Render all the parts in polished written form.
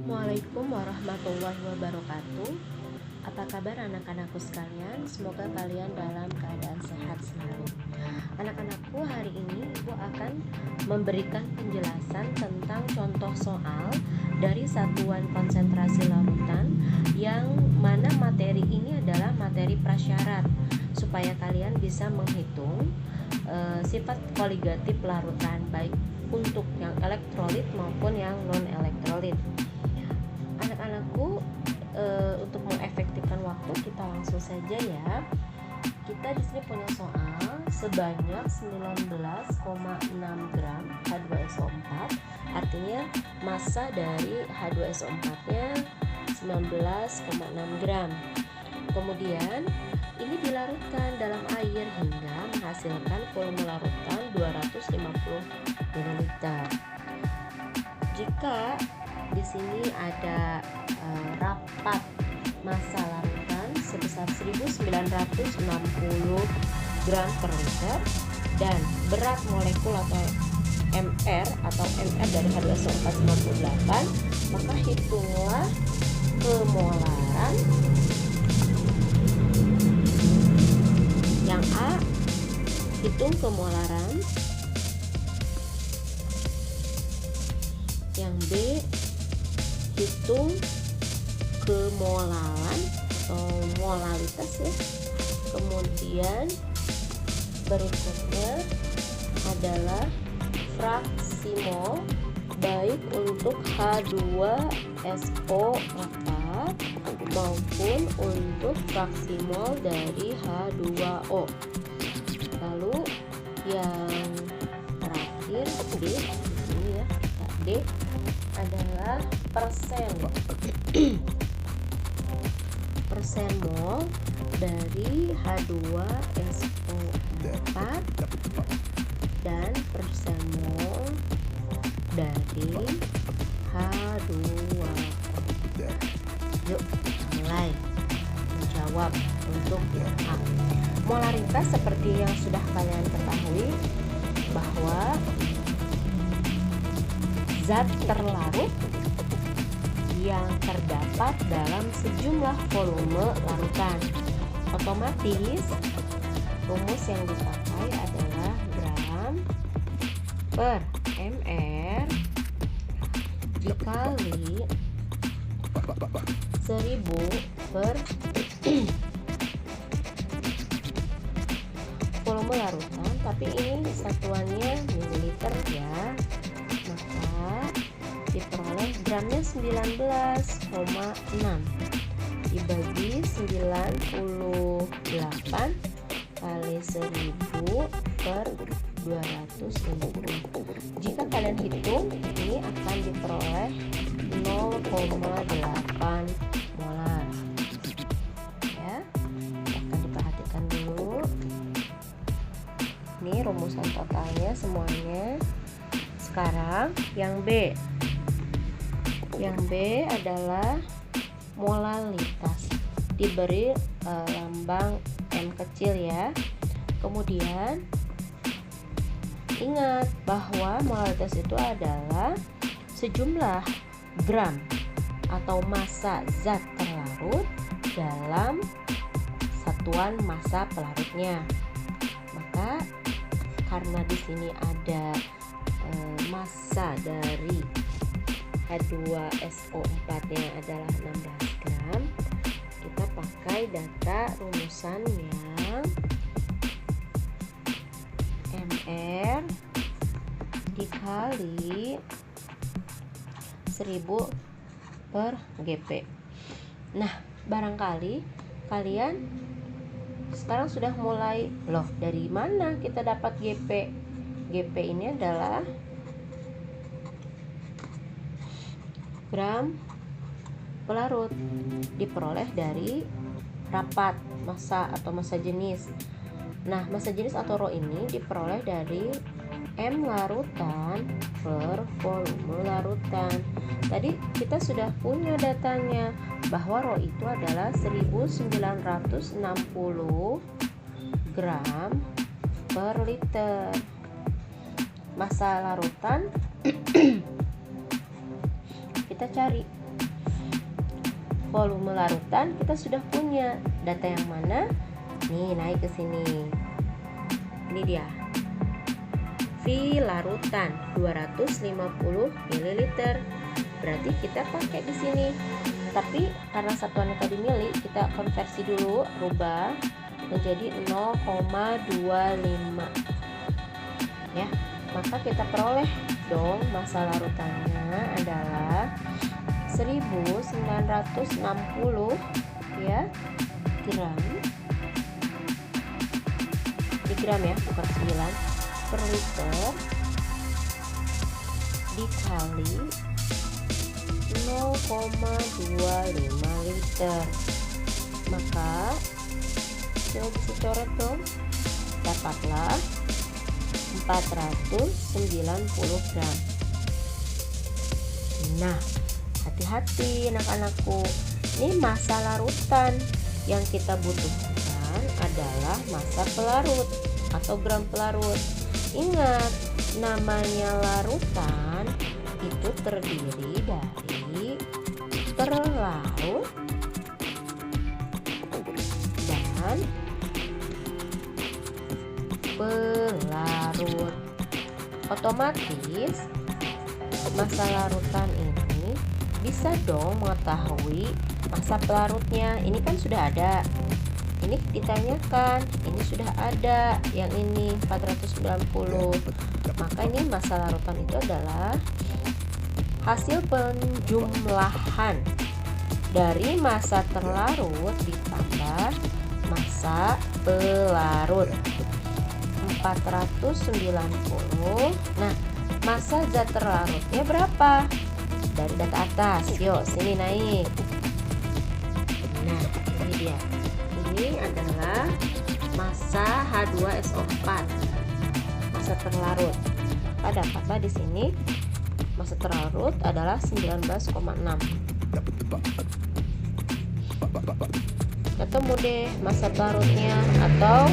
Assalamualaikum warahmatullahi wabarakatuh. Apa kabar anak-anakku sekalian? Semoga kalian dalam keadaan sehat selalu. Anak-anakku, hari ini Ibu akan memberikan penjelasan tentang contoh soal dari satuan konsentrasi larutan, yang mana materi ini adalah materi prasyarat, supaya kalian bisa menghitung sifat koligatif larutan, baik untuk yang elektrolit maupun yang non elektrolit. Anak-anakku, untuk mengefektifkan waktu, kita langsung saja ya. Kita di sini punya soal sebanyak 19,6 gram H2SO4, artinya massa dari H2SO4-nya 19,6 gram. Kemudian ini dilarutkan dalam air hingga menghasilkan volume larutan 250 ml. Jika di sini ada rapat massa larutan sebesar 1960 gram per liter dan berat molekul atau MR dari H2SO4 98, maka hitunglah kemolaran. Yang A, hitung kemolaran. Yang B, hitung kemolaran atau molalitas ya. Kemudian berikutnya adalah fraksi mol, baik untuk H2SO4 maupun untuk fraksi mol dari H2O. Lalu yang terakhir D, ini ya, D adalah persen mol dari H2SO4 dan persen mol dari H2O. Yuk mulai menjawab untuk yang A. Molaritas seperti yang sudah kalian ketahui bahwa zat terlarut yang terdapat dalam sejumlah volume larutan. Otomatis rumus yang dipakai adalah gram per mr dikali 1000 per volume larutan, tapi ini satuannya mililiter ya, maka diperoleh gramnya 19,6 dibagi 98 kali 1000 per 250. Jika kalian hitung, ini akan diperoleh 0,8 molar ya. Akan diperhatikan dulu, ini rumusan totalnya semuanya. Sekarang yang B. Yang B adalah molalitas, diberi lambang M kecil ya. Kemudian ingat bahwa molalitas itu adalah sejumlah gram atau massa zat terlarut dalam satuan massa pelarutnya. Maka karena di sini ada massa dari H2SO4-nya adalah 16 gram, kita pakai data rumusan yang MR dikali 1000 per GP. Nah, barangkali kalian sekarang sudah mulai, loh dari mana kita dapat GP? GP ini adalah gram pelarut, diperoleh dari rapat massa atau massa jenis. Nah, massa jenis atau rho ini diperoleh dari M larutan per volume larutan. Tadi kita sudah punya datanya bahwa rho itu adalah 1960 gram per liter. Massa larutan kita cari volume larutan kita sudah punya. Data yang mana? Nih, naik ke sini. Ini dia. V larutan 250 ml. Berarti kita pakai di sini. Tapi karena satuannya tadi mili, kita konversi dulu, rubah menjadi 0,25. Ya. Maka kita peroleh dong massa larutannya adalah 1960 ya gram. Di gram ya, bukan 9 per liter dikali 0,25 liter. Maka coba bisa coret dong, dapatlah 490 gram. Nah, hati-hati anak-anakku, ini massa larutan. Yang kita butuhkan adalah massa pelarut atau gram pelarut. Ingat, namanya larutan itu terdiri dari terlarut dan pelarut. Otomatis massa larutan ini bisa dong mengetahui massa pelarutnya. Ini kan sudah ada, ini ditanyakan, ini sudah ada, yang ini 490. Maka ini massa larutan itu adalah hasil penjumlahan dari massa terlarut ditambah massa pelarut 490. Nah, massa zat terlarutnya berapa? Dari data atas, yuk sini naik. Nah, ini dia. Ini adalah massa H2SO4, massa terlarut. Kita dapatlah di sini massa terlarut adalah 19,6. Ketemu deh massa pelarutnya atau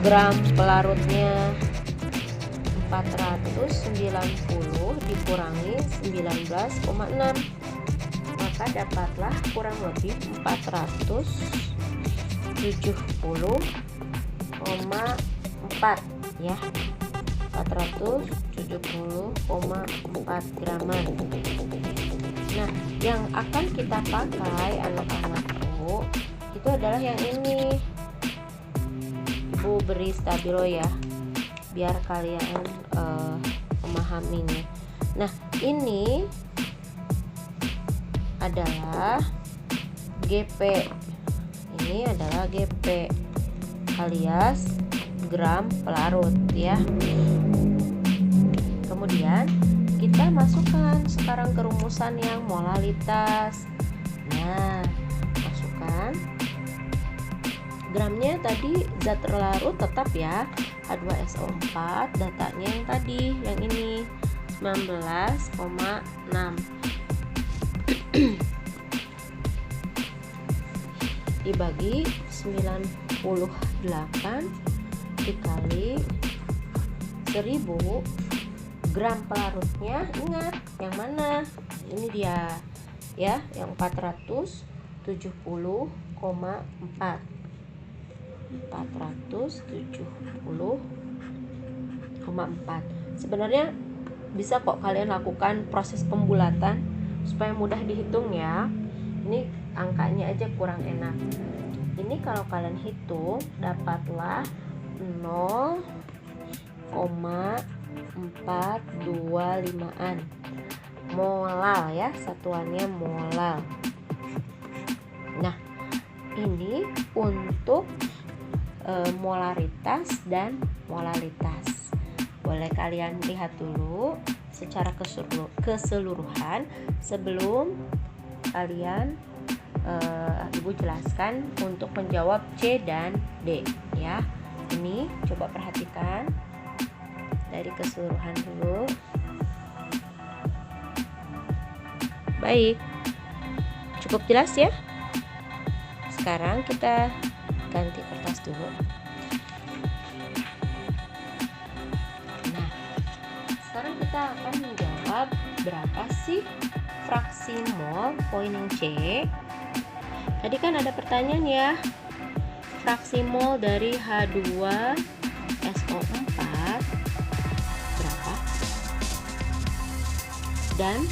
gram pelarutnya. 490 dikurangi 19,6, maka dapatlah kurang lebih 470,4 ya, 470,4 graman. Nah, yang akan kita pakai anak-anakku itu adalah yang ini. Bu beri stabilo ya, biar kalian memahaminya. Nah, ini adalah GP. Ini adalah GP alias gram pelarut ya. Kemudian kita masukkan sekarang ke rumusan yang molalitas. Nah, masukkan gramnya tadi zat terlarut tetap ya, H2SO4, datanya yang tadi, yang ini 19,6 dibagi 98 dikali 1000 gram pelarutnya. Ingat yang mana? Ini dia ya, yang 470,4. 470,4. Sebenarnya bisa kok kalian lakukan proses pembulatan supaya mudah dihitung ya. Ini angkanya aja kurang enak. Ini kalau kalian hitung dapatlah 0,425an molal ya, satuannya molal. Nah, ini untuk molaritas dan molalitas. Boleh kalian lihat dulu secara keseluruhan sebelum kalian Ibu jelaskan untuk menjawab C dan D ya. Ini coba perhatikan dari keseluruhan dulu. Baik, cukup jelas ya. Sekarang kita ganti kertas dulu. Nah, sekarang kita akan menjawab berapa sih fraksi mol poin yang C Tadi kan ada pertanyaan ya, fraksi mol dari H2SO4 berapa? Dan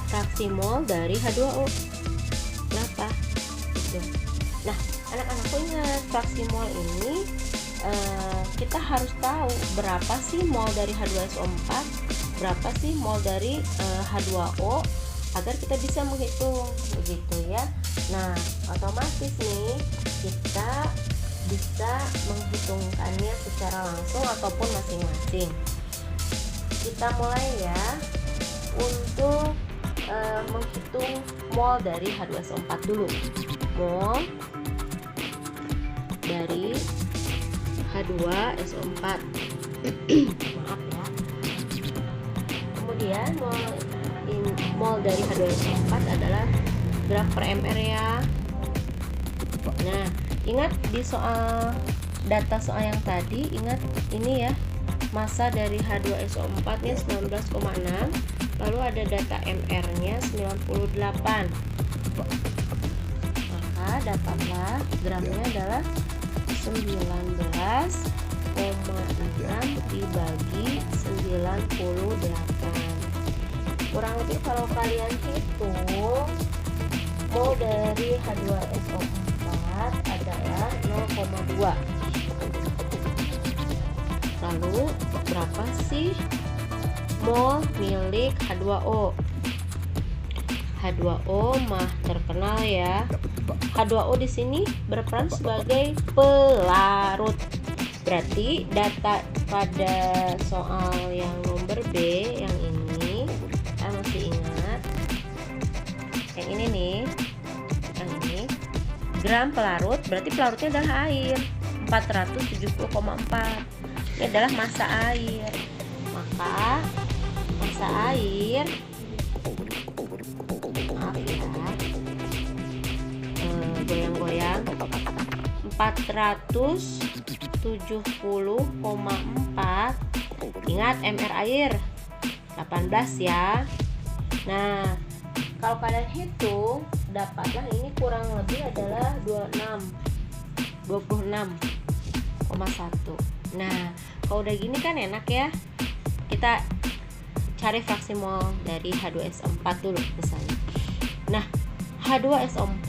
fraksi mol dari H2O berapa? Gitu. Nah, anak-anakku ingat, fraksi mol ini kita harus tahu berapa sih mol dari H2SO4, berapa sih mol dari H2O, agar kita bisa menghitung, begitu ya. Nah, otomatis nih kita bisa menghitungkannya secara langsung ataupun masing-masing. Kita mulai ya untuk menghitung mol dari H2SO4 dulu. Mol dari H2SO4 maaf ya. Kemudian mol dari H2SO4 adalah gram per mR ya. Nah, ingat di data soal yang tadi, ingat ini ya, massa dari H2SO4 nya 19,6, lalu ada data mR-nya 98. Maka dapatlah gramnya adalah 19,6 dibagi 98. Kurang lebih kalau kalian hitung, mol dari H2SO4 adalah 0,2. Lalu berapa sih mol milik H2O? H2O mah terkenal ya. H2O di sini berperan sebagai pelarut. Berarti data pada soal yang nomor B yang ini, saya masih ingat. Yang ini nih, yang ini gram pelarut, berarti pelarutnya adalah air, 470,4. Ini adalah massa air. Maka massa air, maaf ya, goyang-goyang, 470,4. Ingat mR air 18 ya. Nah, kalau kalian hitung, dapatlah ini kurang lebih adalah 26,1. Nah, kalau udah gini kan enak ya. Kita cari fraksi mol dari H2SO4 dulu misalnya. Nah, H2SO4,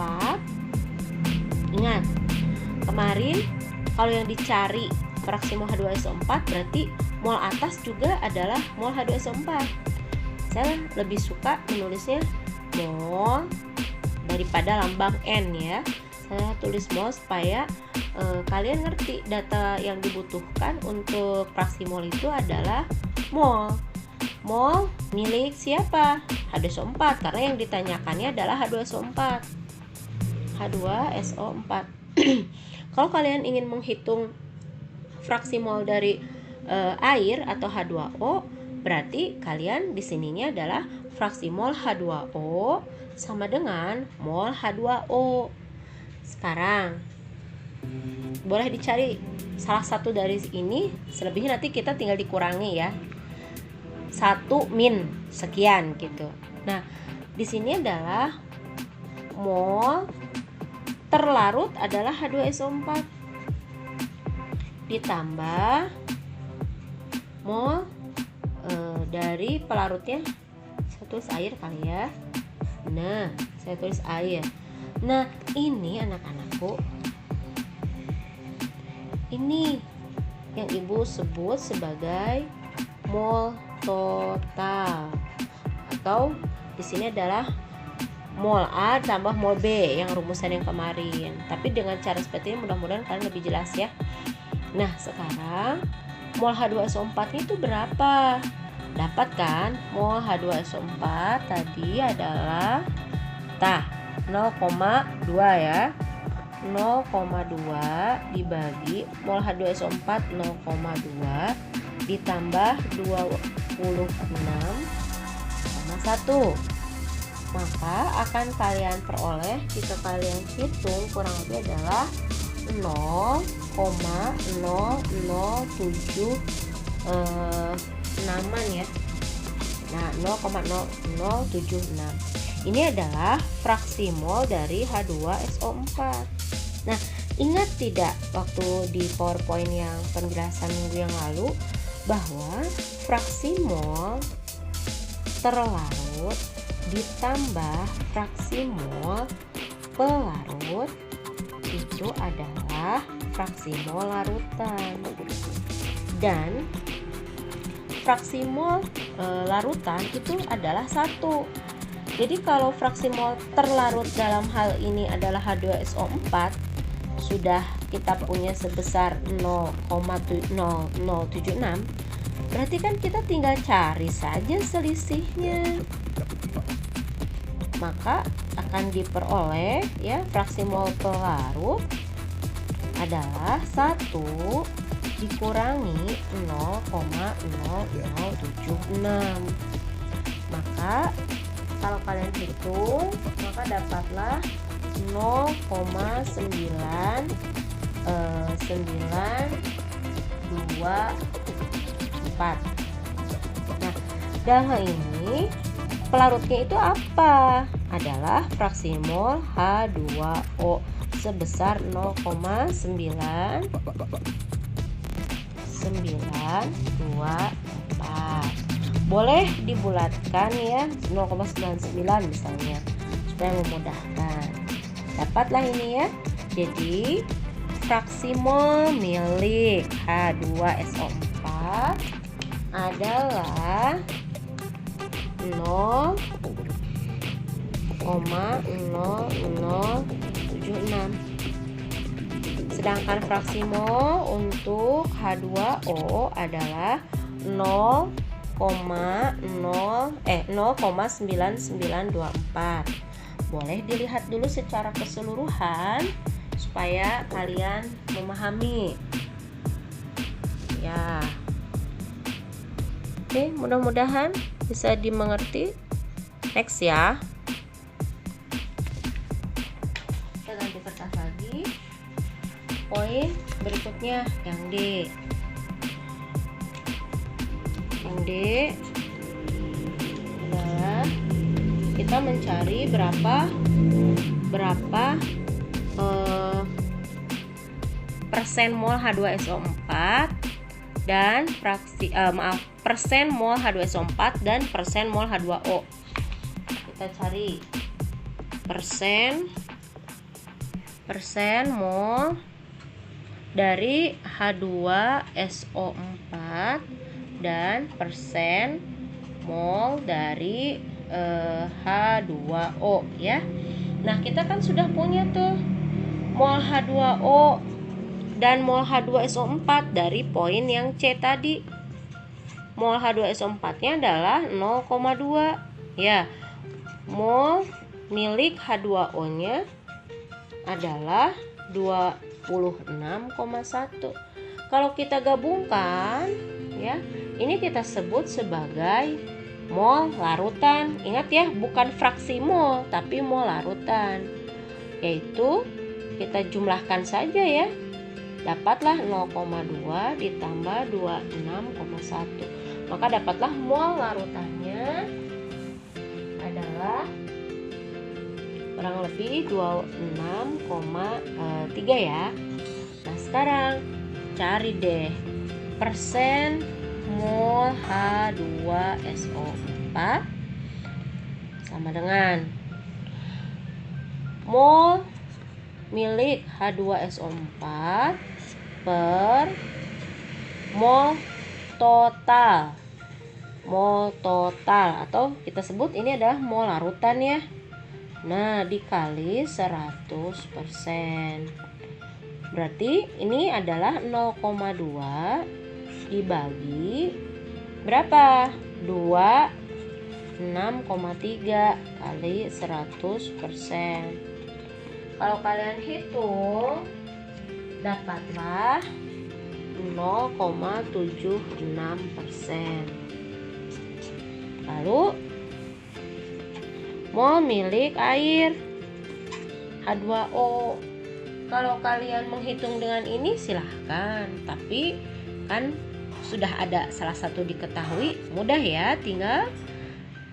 ingat kemarin kalau yang dicari fraksi mol H2SO4 berarti mol atas juga adalah mol H2SO4. Saya lebih suka menulisnya mol daripada lambang N ya. Saya tulis mol supaya kalian ngerti data yang dibutuhkan untuk fraksi mol itu adalah mol. Mol milik siapa? H2SO4, karena yang ditanyakannya adalah H2SO4. H2SO4. Kalau kalian ingin menghitung fraksi mol dari air atau H2O, berarti kalian di sininya adalah fraksi mol H2O sama dengan mol H2O. Sekarang boleh dicari salah satu dari ini, selebihnya nanti kita tinggal dikurangi ya. 1 min sekian gitu. Nah, di sini adalah mol terlarut adalah H2SO4 ditambah mol dari pelarutnya, saya tulis air kali ya. Nah, saya tulis air. Nah, ini anak-anakku, ini yang ibu sebut sebagai mol total, atau di sini adalah mol A tambah mol B yang rumusan yang kemarin. Tapi dengan cara seperti ini mudah-mudahan kalian lebih jelas ya. Nah, sekarang mol H2SO4 itu berapa? Dapat kan? Mol H2SO4 tadi adalah 0,2 ya. 0,2 dibagi mol H2SO4 0,2 ditambah 26,1, maka akan kalian peroleh jika kalian hitung kurang lebih adalah 0,0076 ya. Nah, 0,0076. Ini adalah fraksi mol dari H2SO4. Nah, ingat tidak waktu di PowerPoint yang penjelasan minggu yang lalu bahwa fraksi mol terlarut ditambah fraksi mol pelarut itu adalah fraksi mol larutan. Dan fraksi mol larutan itu adalah 1. Jadi kalau fraksi mol terlarut dalam hal ini adalah H2SO4, sudah kita punya sebesar 0,0076, berarti kan kita tinggal cari saja selisihnya. Maka akan diperoleh ya fraksi mol pelarut adalah 1 dikurangi 0,0076. Maka kalau kalian hitung, maka dapatlah 0,992. Nah, dalam hal ini pelarutnya itu apa? Adalah fraksi mol H2O sebesar 0,994. Boleh dibulatkan ya 0,99 misalnya supaya memudahkan. Dapatlah ini ya. Jadi fraksi mol milik H2SO4 adalah 0,0076. Sedangkan fraksi mol untuk H2O adalah 0,9924. Boleh dilihat dulu secara keseluruhan supaya kalian memahami. Ya. Oke, mudah-mudahan bisa dimengerti. Next ya. Kita ganti kertas lagi. Poin berikutnya yang D. Yang D adalah kita mencari berapa persen mol H2SO4 dan persen mol H2SO4 dan persen mol H2O. Kita cari persen mol dari H2SO4 dan persen mol dari H2O ya. Nah, kita kan sudah punya tuh mol H2O dan mol H2SO4 dari poin yang C tadi. Mol H2SO4-nya adalah 0,2 ya. Mol milik H2O-nya adalah 26,1. Kalau kita gabungkan ya, ini kita sebut sebagai mol larutan. Ingat ya, bukan fraksi mol tapi mol larutan. Yaitu kita jumlahkan saja ya. Dapatlah 0,2 ditambah 26,1. Maka dapatlah mol larutannya adalah kurang lebih 26,3 ya. Nah, sekarang cari deh persen mol H2SO4 sama dengan mol milik H2SO4 per mol total atau kita sebut ini adalah mol larutan ya. Nah, dikali 100%. Berarti ini adalah 0,2 dibagi berapa? 26,3 kali 100%. Kalau kalian hitung, dapatlah 0,76%. Lalu mol milik air H2O. Kalau kalian menghitung dengan ini silahkan, tapi kan sudah ada salah satu diketahui, mudah ya, tinggal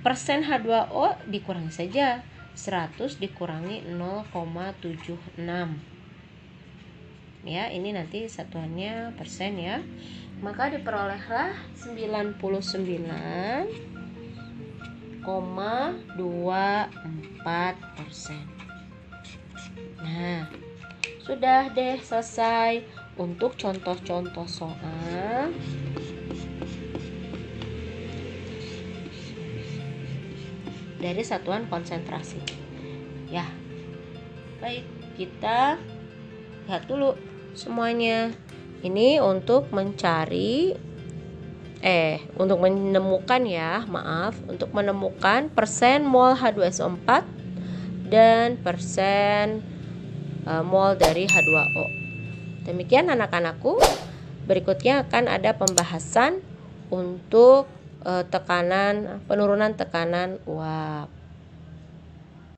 persen H2O dikurangi saja. 100 dikurangi 0,76. Ya, ini nanti satuannya persen ya. Maka diperolehlah 99,24%. Nah, sudah deh selesai untuk contoh-contoh soal. Dari satuan konsentrasi. Ya. Baik, kita lihat dulu semuanya. Ini untuk menemukan ya, untuk menemukan persen mol H2SO4 dan persen mol dari H2O. Demikian anak-anakku. Berikutnya akan ada pembahasan untuk penurunan tekanan uap.